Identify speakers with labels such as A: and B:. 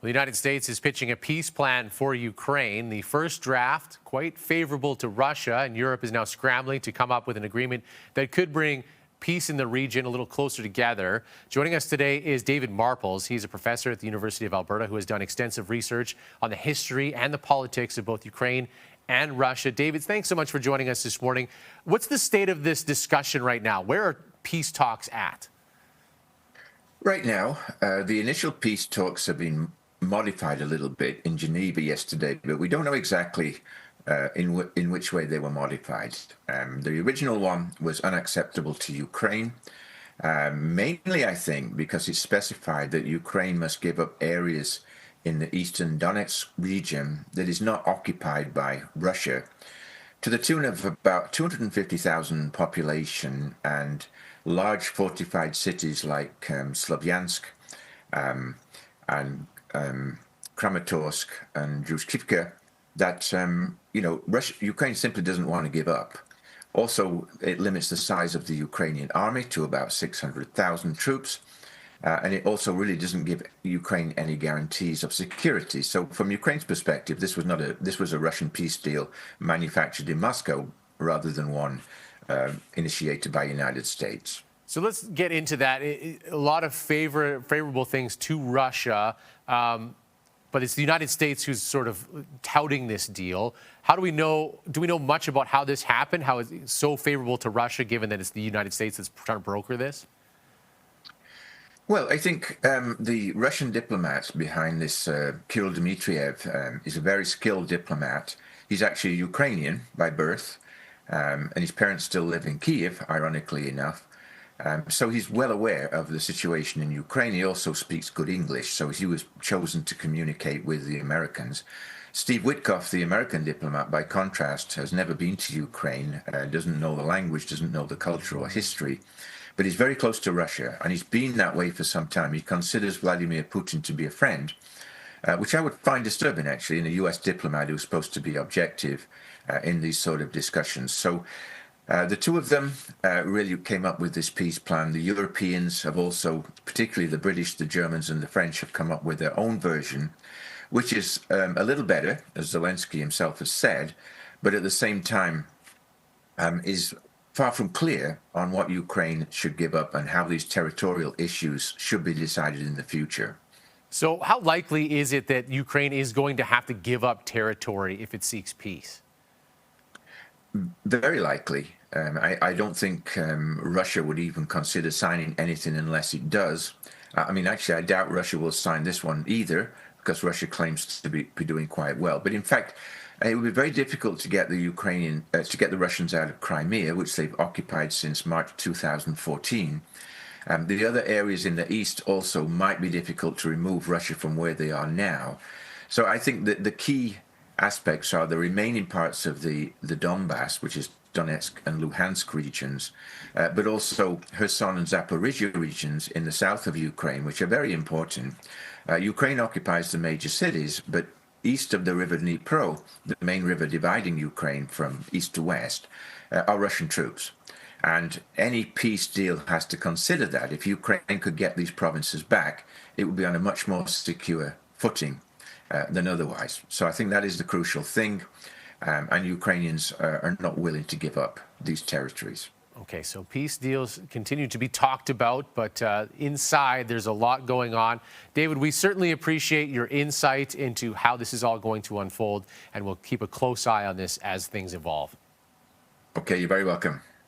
A: The United States is pitching a peace plan for Ukraine. The first draft, quite favorable to Russia, and Europe is now scrambling to come up with an agreement that could bring peace in the region a little closer together. Joining us today is David Marples. He's a professor at the University of Alberta who has done extensive research on the history and the politics of both Ukraine and Russia. David, thanks so much for joining us this morning. What's the state of this discussion right now? Where are peace talks at?
B: Right now, the initial peace talks have been modified a little bit in Geneva yesterday, but we don't know exactly in which way they were modified. The original one was unacceptable to Ukraine, mainly, I think, because it specified that Ukraine must give up areas in the eastern Donetsk region that is not occupied by Russia, to the tune of about 250,000 population and large fortified cities like Slavyansk and Kramatorsk and Druskivka that Ukraine simply doesn't want to give up. Also, it limits the size of the Ukrainian army to about 600,000 troops, and it also really doesn't give Ukraine any guarantees of security. So, from Ukraine's perspective, this was a Russian peace deal manufactured in Moscow rather than one initiated by the United States.
A: So let's get into that. A lot of favorable things to Russia, but it's the United States who's sort of touting this deal. How do we know much about how this happened, how it's so favorable to Russia, given that it's the United States that's trying to broker this?
B: Well, I think the Russian diplomat behind this, Kirill Dmitriev, is a very skilled diplomat. He's actually Ukrainian by birth, and his parents still live in Kiev, ironically enough. So he's well aware of the situation in Ukraine. He also speaks good English, so he was chosen to communicate with the Americans. Steve Witkoff, the American diplomat, by contrast, has never been to Ukraine, doesn't know the language, doesn't know the culture or history, but he's very close to Russia, and he's been that way for some time. He considers Vladimir Putin to be a friend, which I would find disturbing, actually, in a U.S. diplomat who's supposed to be objective in these sort of discussions. So the two of them really came up with this peace plan. The Europeans have also, particularly the British, the Germans, and the French, have come up with their own version, which is a little better, as Zelensky himself has said, but at the same time is far from clear on what Ukraine should give up and how these territorial issues should be decided in the future.
A: So how likely is it that Ukraine is going to have to give up territory if it seeks peace?
B: Very likely. I don't think Russia would even consider signing anything unless it does. Actually, I doubt Russia will sign this one either, because Russia claims to be doing quite well. But in fact, it would be very difficult to get the Russians out of Crimea, which they've occupied since March 2014. The other areas in the east also might be difficult to remove Russia from where they are now. So I think that the key aspects are the remaining parts of the Donbass, which is Donetsk and Luhansk regions, but also Kherson and Zaporizhia regions in the south of Ukraine, which are very important. Ukraine occupies the major cities, but east of the river Dnipro, the main river dividing Ukraine from east to west, are Russian troops. And any peace deal has to consider that. If Ukraine could get these provinces back, it would be on a much more secure footing than otherwise. So I think that is the crucial thing, and Ukrainians are not willing to give up these territories.
A: Okay, so peace deals continue to be talked about, but inside there's a lot going on. David, we certainly appreciate your insight into how this is all going to unfold, and we'll keep a close eye on this as things evolve.
B: Okay, you're very welcome.